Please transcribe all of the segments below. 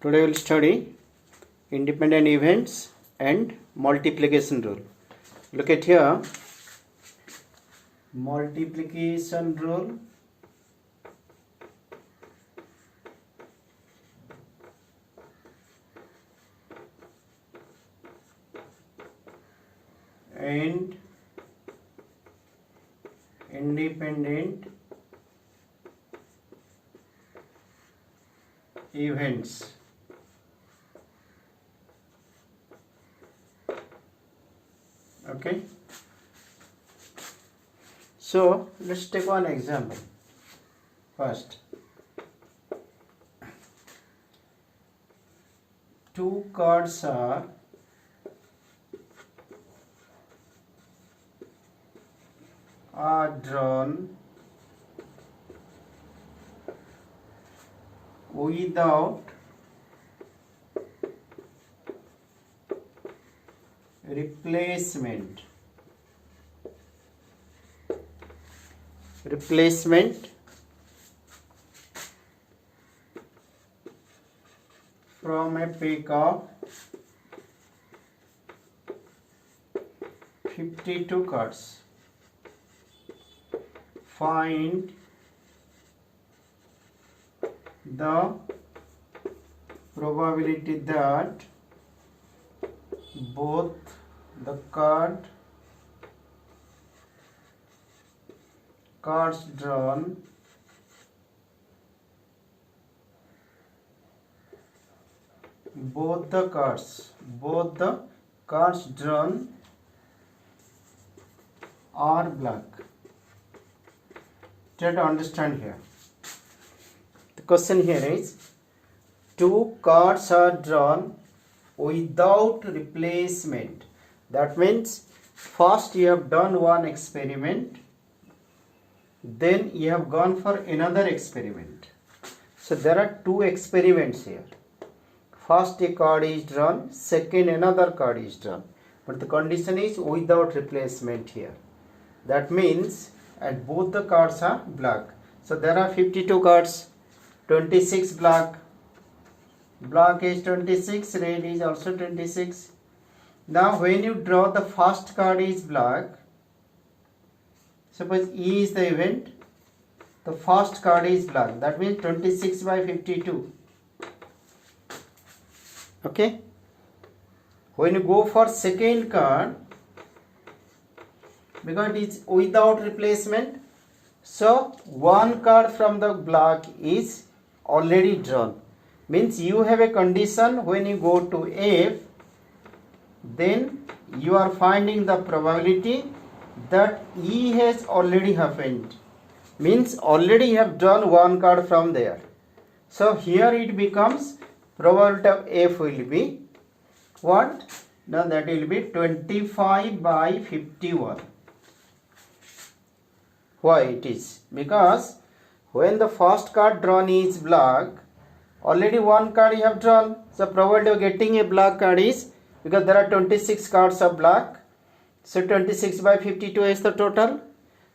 Today we will study independent events and multiplication rule. Look at here, multiplication rule and independent events. Okay, so let's take one example first. Two cards are drawn without replacement from a pack of 52 cards. Find the probability that both the cards drawn are black. Try to understand here. The question here is, two cards are drawn without replacement. That means first you have done one experiment, then you have gone for another experiment. So there are two experiments here. First a card is drawn, second another card is drawn, but the condition is without replacement here. That means and both the cards are black. So there are 52 cards, 26 black is 26, red is also 26. Now when you draw the first card is black, suppose E is the event, the first card is black, that means 26 by 52. Okay, when you go for second card, because it is without replacement, so one card from the black is already drawn. Means you have a condition, when you go to F, then you are finding the probability that E has already happened. Means already you have drawn one card from there. So here it becomes probability of F will be what? Now that will be 25 by 51. Why it is? Because when the first card drawn is black, already one card you have drawn. So probability of getting a black card is, because there are 26 cards of black, so 26 by 52 is the total.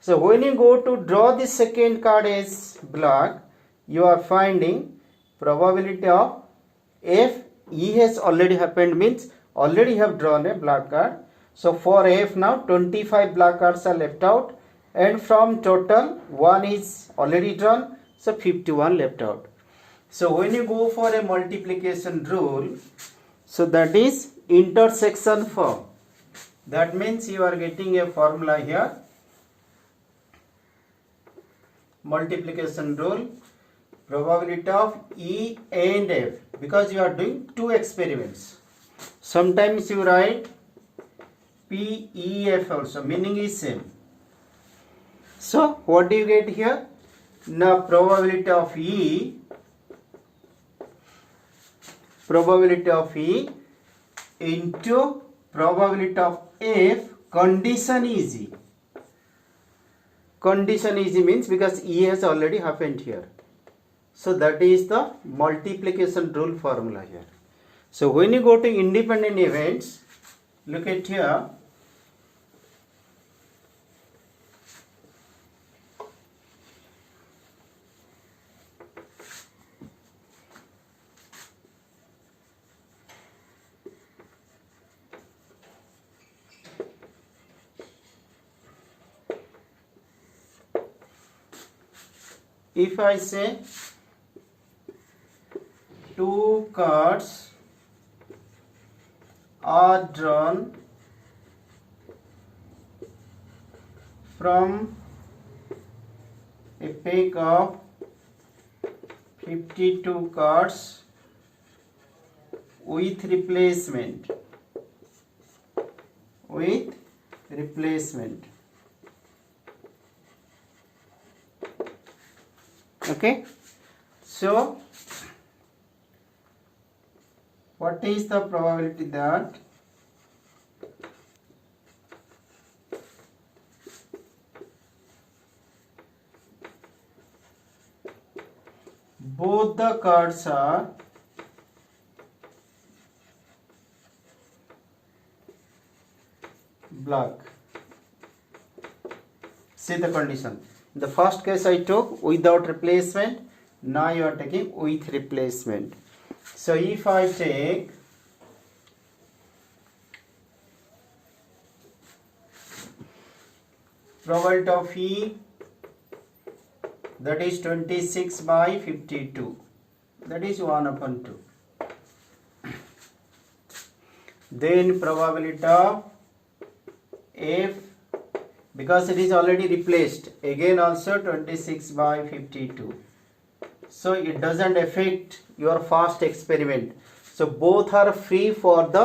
So when you go to draw the second card as black, you are finding probability of F E has already happened, means already have drawn a black card. So for F now 25 black cards are left out, and from total one is already drawn, so 51 left out. So when you go for a multiplication rule, so that is intersection form. That means you are getting a formula here, multiplication rule, probability of E and F, because you are doing two experiments. Sometimes you write P, E, F also, meaning is same. So what do you get here? Now probability of E into probability of F, condition is E. Condition is E means because E has already happened here. So that is the multiplication rule formula here. So when you go to independent events, look at here, if I say 2 cards are drawn from a pack of 52 cards with replacement. Okay, so what is the probability that both the cards are black? See the condition. In the first case I took without replacement. Now you are taking with replacement. So if I take probability of E, that is 26 by 52, that is 1/2. Then probability of F, because it is already replaced, again also 26 by 52. So it doesn't affect your first experiment. So both are free for the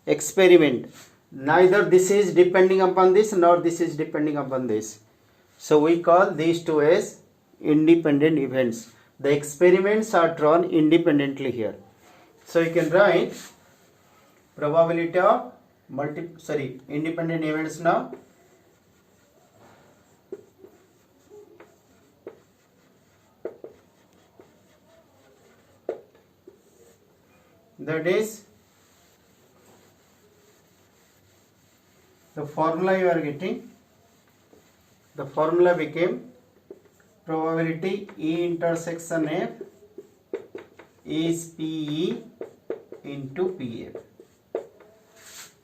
experiment. Neither this is depending upon this nor this is depending upon this. So we call these two as independent events. The experiments are drawn independently here. So you can write probability of independent events now. That is the formula you are getting. The formula became probability E intersection F is PE into PF.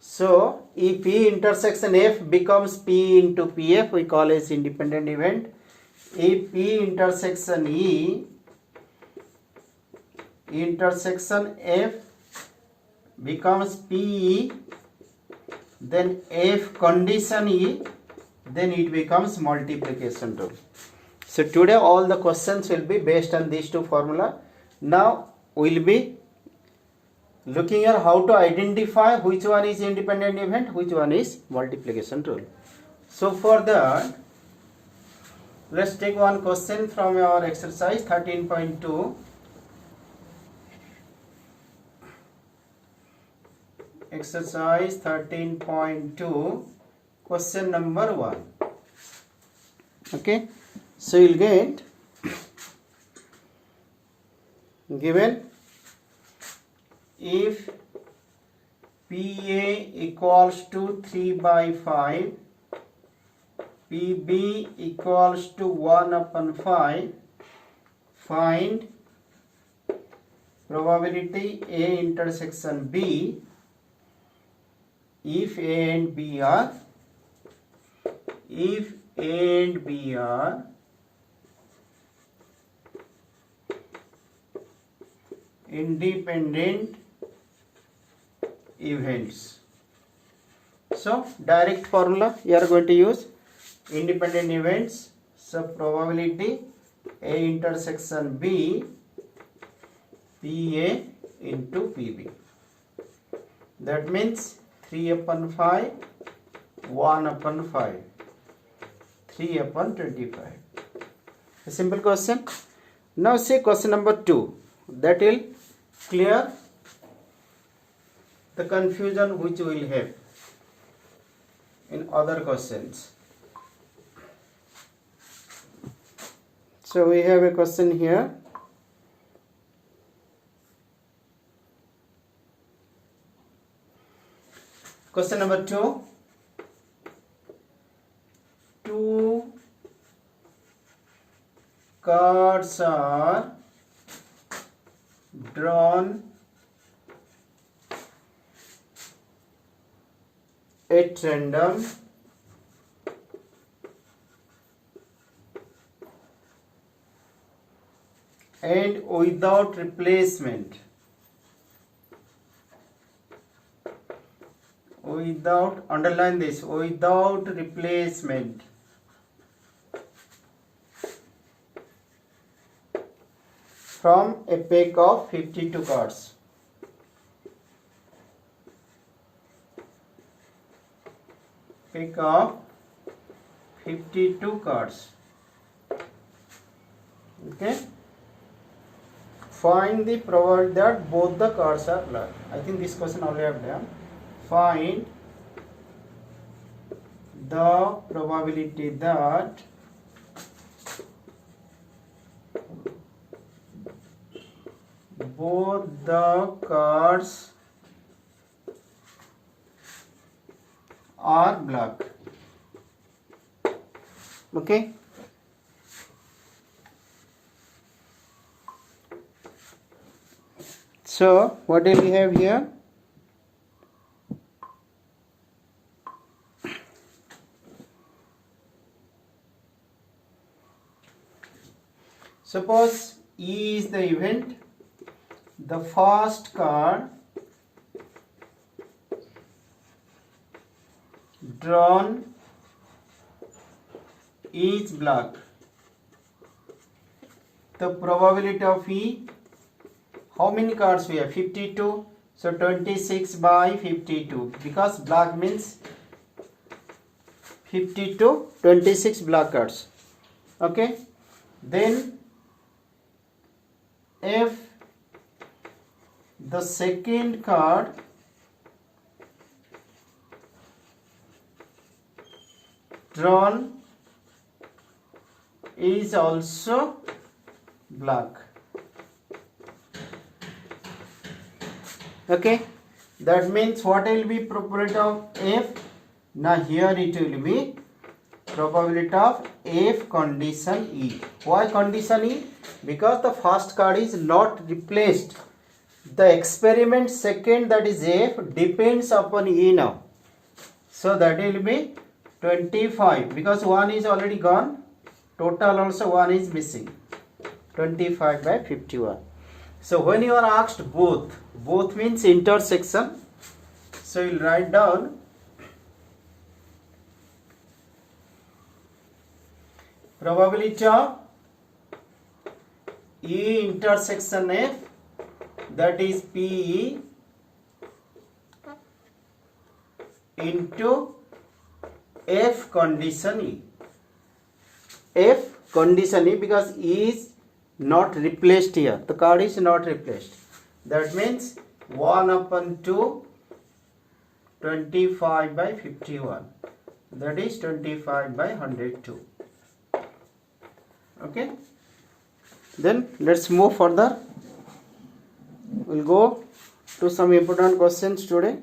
So if E intersection F becomes P into PF, we call as independent event. If P intersection E intersection F becomes PE, then F condition E, then it becomes multiplication rule. So today all the questions will be based on these two formula. Now we will be looking at how to identify which one is independent event, which one is multiplication rule. So for that, let's take one question from your exercise 13.2. Exercise 13.2, question number 1. Okay, so you'll get given if PA equals to 3 by 5, PB equals to 1/5, find probability A intersection B if A and B are independent events. So direct formula you are going to use independent events. So probability A intersection B, PA into PB. That means 3/5, 1/5, 3/25. A simple question. Now say question number 2. That will clear the confusion which we will have in other questions. So we have a question here. Question number 2. 2 cards are drawn at random and without replacement, without, underline this, without replacement from a pack of 52 cards. Pack of 52 cards. Okay. Find the probability that both the cards are black. I think this question already I have done. Find the probability that both the cards are black. Okay. So what do we have here? Suppose E is the event, the first card drawn is black. The probability of E, how many cards we have? 52. So 26 by 52, because black means 52, 26 black cards. Okay. Then if the second card drawn is also black. Okay, that means what will be probability of F? Now here it will be probability of F condition E. Why condition E? Because the first card is not replaced. The experiment second, that is F, depends upon E now. So that will be 25, because 1 is already gone. Total also 1 is missing. 25 by 51. So when you are asked both means intersection. So you will write down probability of E intersection F, that is PE into F condition E. F condition E, because E is not replaced here. The card is not replaced. That means 1 upon 2, 25 by 51. That is 25 by 102. Okay. Then let's move further. We'll go to some important questions today.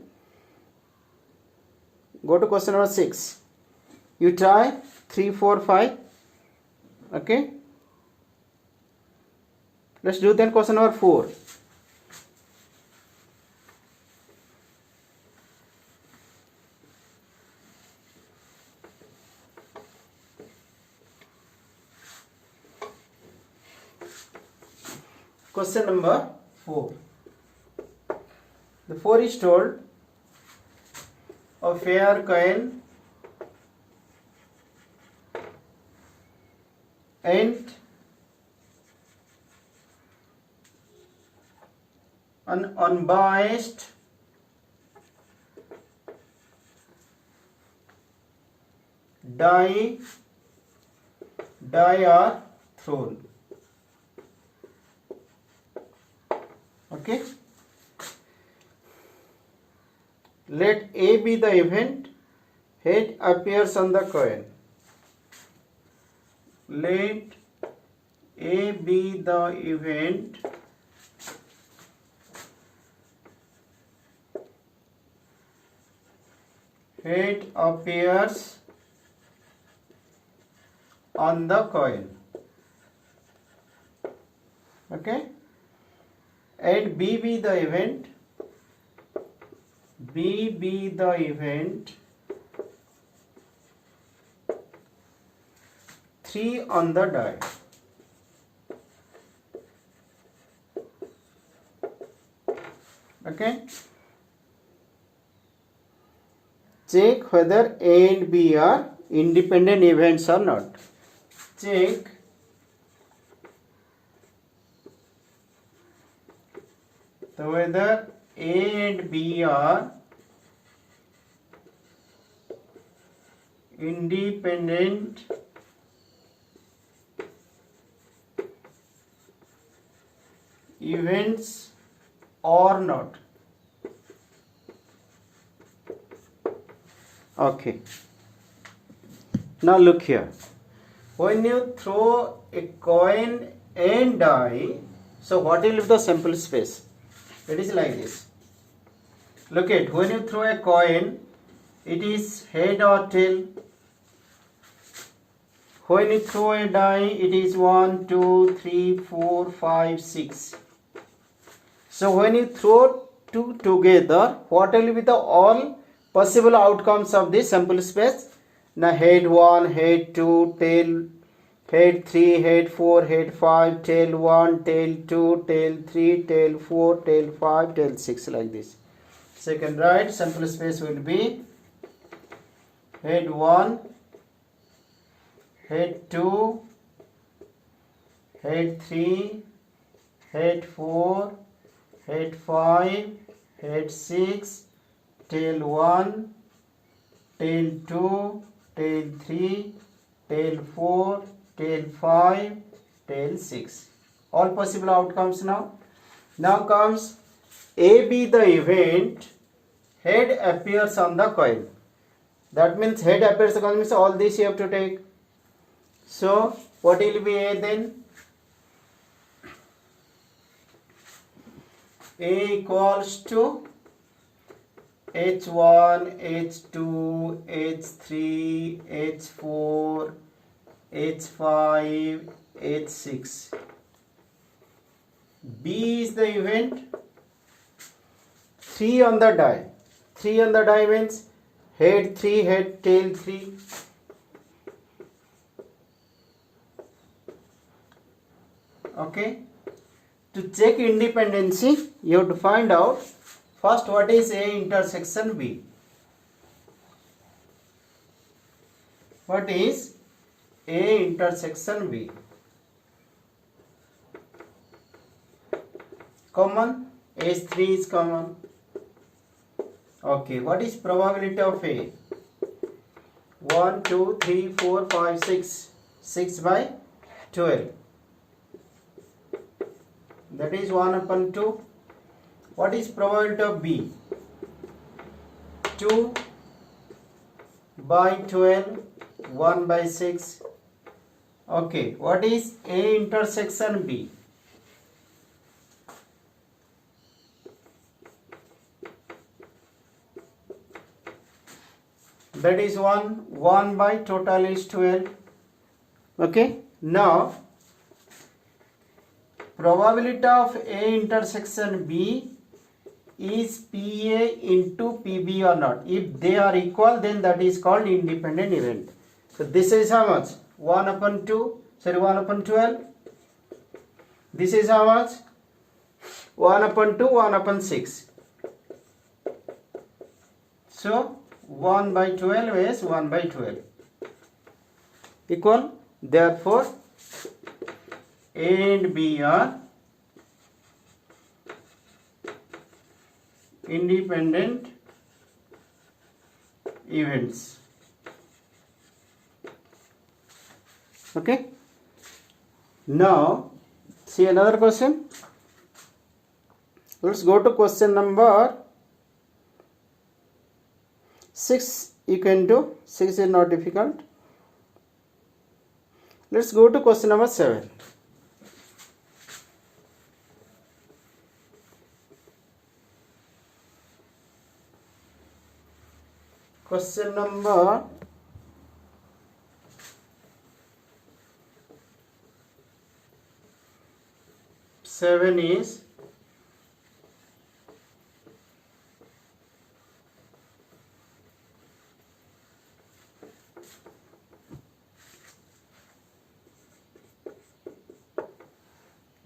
Go to question number 6. You try 3, 4, 5. Okay. Let's do then question number 4. Question number 4. The 4 is told a fair coin and an unbiased die are thrown. Okay. Let A be the event, head appears on the coin. Let A be the event, head appears on the coin. Okay. And B be the event, B be the event, 3 on the die. Okay. Check whether A and B are independent events or not. Check whether A and B are independent events or not. Okay. Now look here. When you throw a coin and die, so what will be the sample space? It is like this. Look at, when you throw a coin, it is head or tail. When you throw a die, it is 1, 2, 3, 4, 5, 6. So when you throw two together, what will be the all possible outcomes of this sample space? Now head 1, head 2, tail, head 3, head 4, head 5, tail 1, tail 2, tail 3, tail 4, tail 5, tail 6, like this. Second right, sample space will be head 1, head 2, head 3, head 4, head 5, head 6, tail 1, tail 2, tail 3, tail 4, tail 5, tail 6. All possible outcomes now. Now comes A be the event, head appears on the coin. That means head appears on the coin means all this you have to take. So what will be A then? A equals to H1, H2, H3, H4, H5, H6. B is the event. 3 on the die. 3 on the die means head 3, head, tail 3. Okay. To check independency, you have to find out first what is A intersection B. What is A intersection B? Common. H3 is common. Okay. What is probability of A? 1, 2, 3, 4, 5, 6. 6 by 12. That is 1 upon 2. What is probability of B? 2 by 12, 1 by 6. Okay, what is A intersection B? That is 1 by total is 12. Okay, now probability of A intersection B is PA into PB or not. If they are equal, then that is called independent event. So this is how much? 1 upon 12. This is how much? 1 upon 2, 1 upon 6. So 1 by 12 is 1 by 12. Equal. Therefore, A and B are independent events. Okay. Now, see another question. Let's go to question number 6. You can do. 6 is not difficult. Let's go to question number 7. Question number 7 is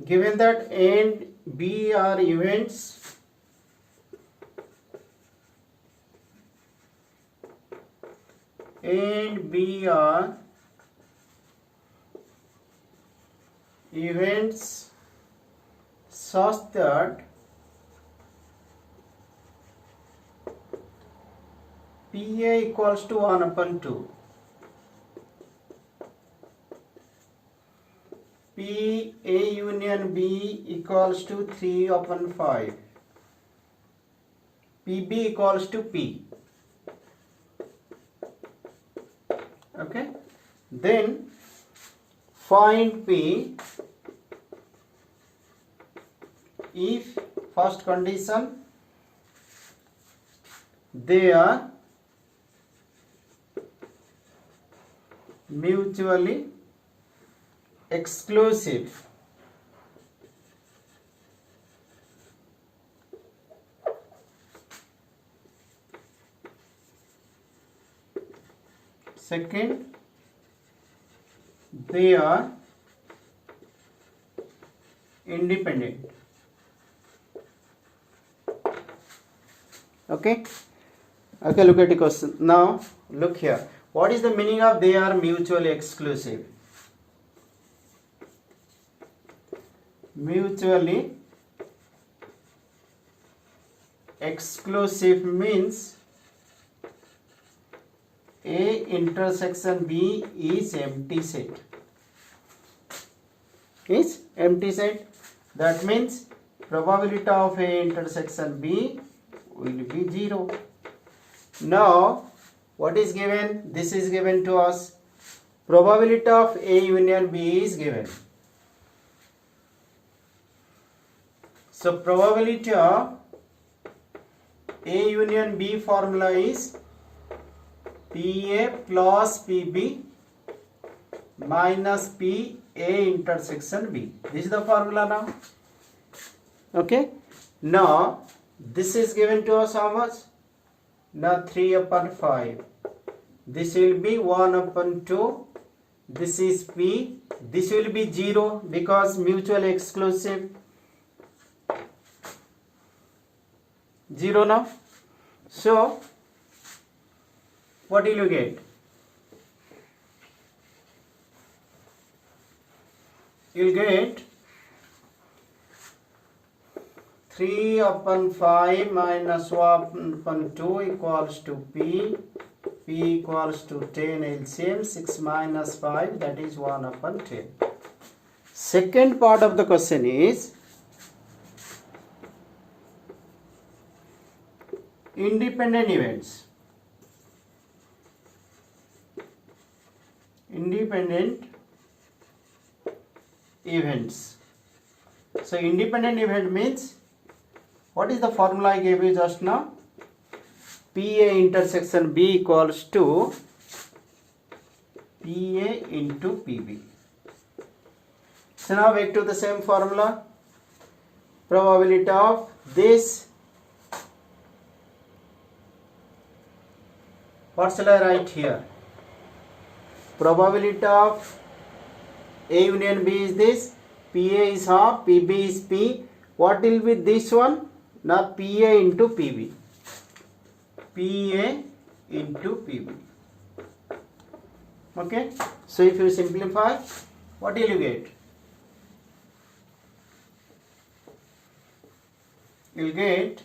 given that A and B are events, and B are events such that PA equals to 1 upon 2. P A union B equals to 3 upon 5. PB equals to P. Okay. Then find P if first condition they are mutually exclusive. Second, they are independent. Okay. Okay, look at the question. Now, look here. What is the meaning of they are mutually exclusive? Mutually exclusive means A intersection B is empty set. Is empty set. That means probability of A intersection B will be 0. Now, what is given? This is given to us. Probability of A union B is given. So, probability of A union B formula is PA plus PB minus PA intersection B. This is the formula now. Okay. Now, this is given to us how much? Now 3 upon 5. This will be 1 upon 2. This is P. This will be 0 because mutually exclusive. 0 now. So, what will you get? You will get 3 upon 5 minus 1 upon 2 equals to P. P equals to 10 LCM. 6 minus 5, that is 1 upon 10. Second part of the question is independent events. Independent events. So independent event means, what is the formula I gave you just now? PA intersection B equals to PA into PB. So now back to the same formula. Probability of this. What shall I write here? Probability of A union B is this. PA is half, PB is P. What will be this one? Now PA into PB. PA into PB. Okay. So if you simplify, what will you get? You will get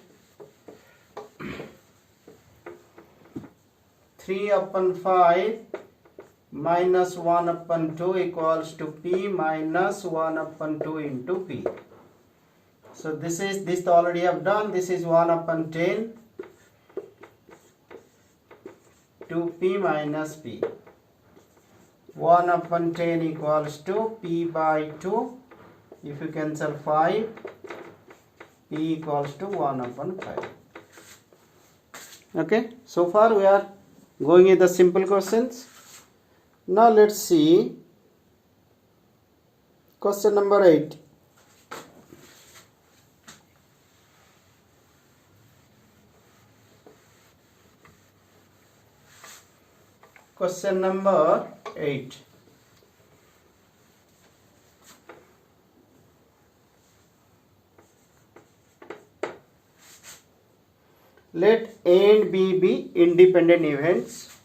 3 upon 5 minus 1 upon 2 equals to P minus 1 upon 2 into P. So this already have done. This is 1 upon 10 to P minus P. 1 upon 10 equals to P by 2. If you cancel 5, P equals to 1 upon 5. Okay. So far we are going with the simple questions. Now let's see question number 8. Question number 8. Let A and B be independent events.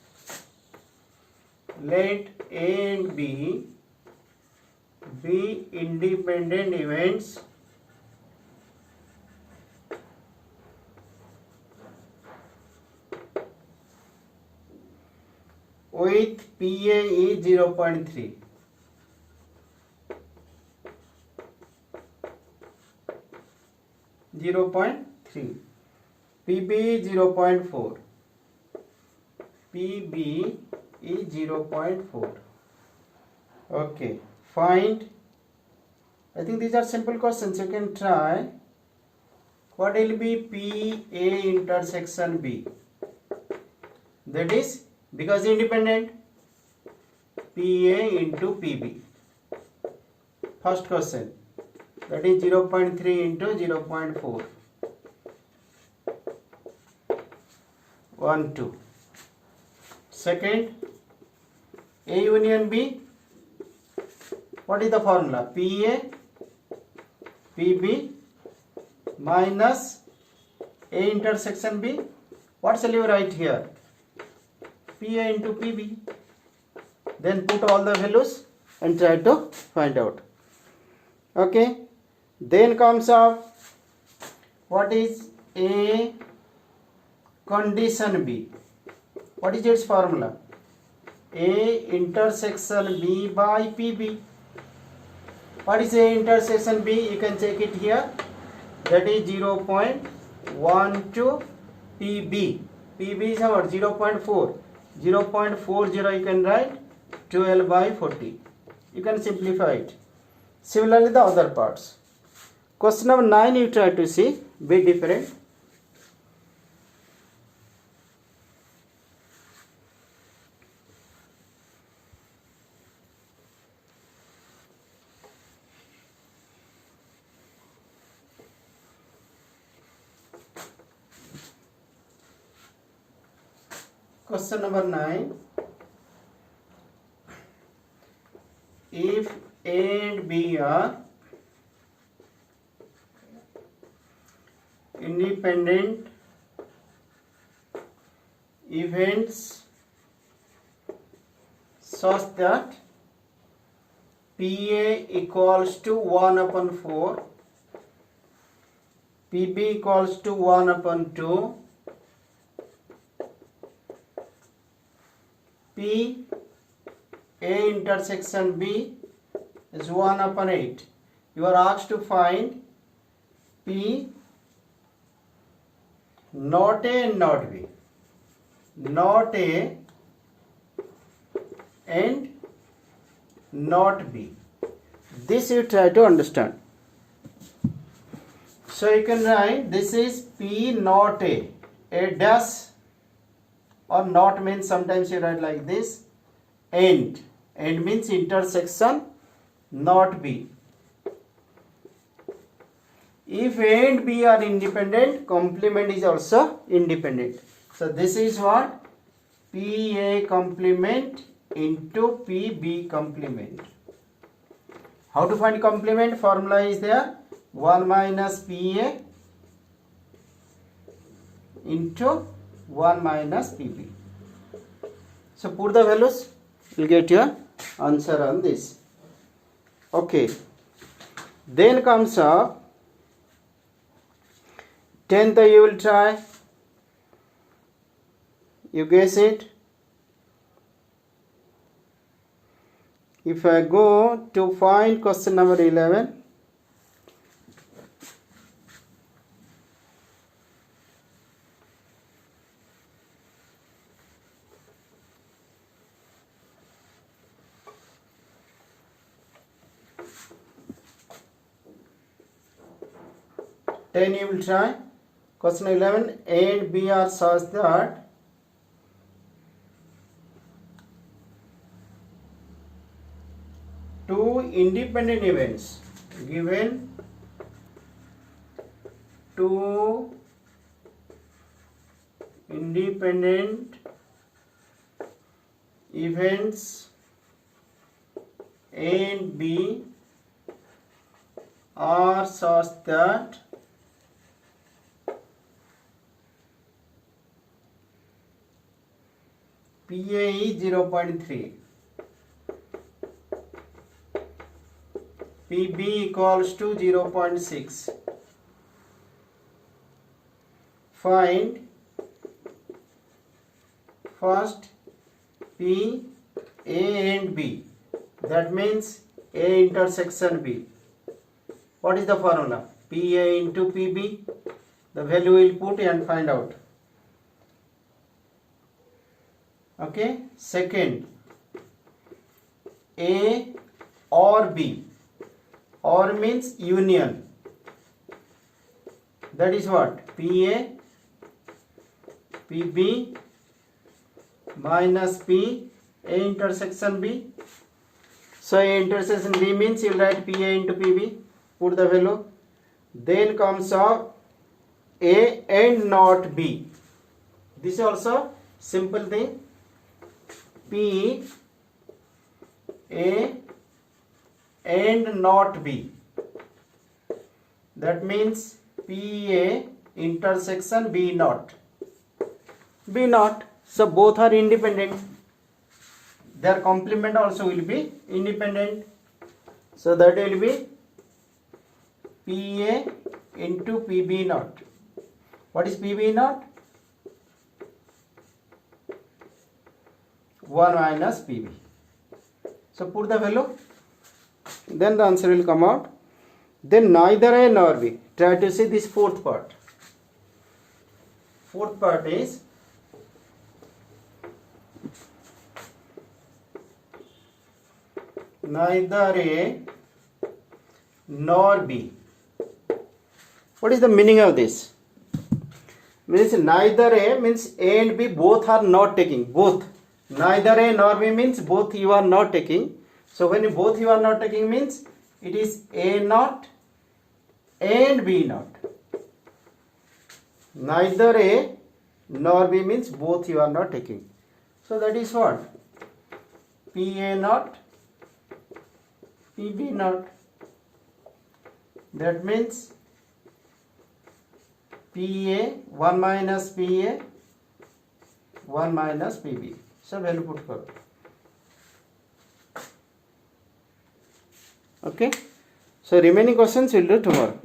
let A and B be independent events with PA is 0.3. PB is 0.4. PB is 0.4. Okay, find. I think these are simple questions. You can try. What will be PA intersection B? That is, because independent, PA into PB. First question, that is 0.3 into 0.4. 1, 2. Second, A union B. What is the formula? PA PB minus A intersection B. What shall you write here? PA into PB. Then put all the values and try to find out. Okay. Then comes up, what is A condition B? What is its formula? A intersection B by PB. What is A intersection B? You can check it here. That is 0.12 PB. PB is our 0.4. 0.40 you can write 12 by 40. You can simplify it. Similarly the other parts. Question number 9 you try to see. Be different. Question number 9. If A and B are independent events such that PA equals to 1 upon 4, PB equals to 1 upon 2, P A intersection B is 1 upon 8. You are asked to find P not A and not B. Not A and not B. This you try to understand. So you can write this is P not A. A dash or not means sometimes you write like this. And means intersection not B. If A and B are independent, complement is also independent. So this is what? PA complement into PB complement. How to find complement? Formula is there. 1 minus PA into 1 minus PB. So put the values, you'll get your answer on this. Okay. Then comes up 10th you will try. You guess it. If I go to find question number 11. Then you will try. Question 11. A and B are such that two independent events given two independent events A and B are such that PA is 0.3. PB equals to 0.6. Find first P, A and B. That means A intersection B. What is the formula? PA into PB. The value will put and find out. Okay. Second, A or B. Or means union. That is what? PA, PB minus P, A intersection B. So A intersection B means you write PA into PB. Put the value. Then comes of A and not B. This is also simple thing. P, A and not B. That means PA intersection B not. B not. So both are independent. Their complement also will be independent. So that will be PA into PB naught. What is PB naught? 1 minus PB. So put the value. Then the answer will come out. Then neither A nor B. Try to see this fourth part. Fourth part is neither A nor B. What is the meaning of this? Means neither A means A and B both are not taking. Both. Neither A nor B means both you are not taking. So when both you are not taking means it is A naught and B naught. Neither A nor B means both you are not taking. So that is what? PA naught, PB naught. That means PA 1 minus PA 1 minus PB. So value put karo. Okay. So remaining questions we'll do tomorrow.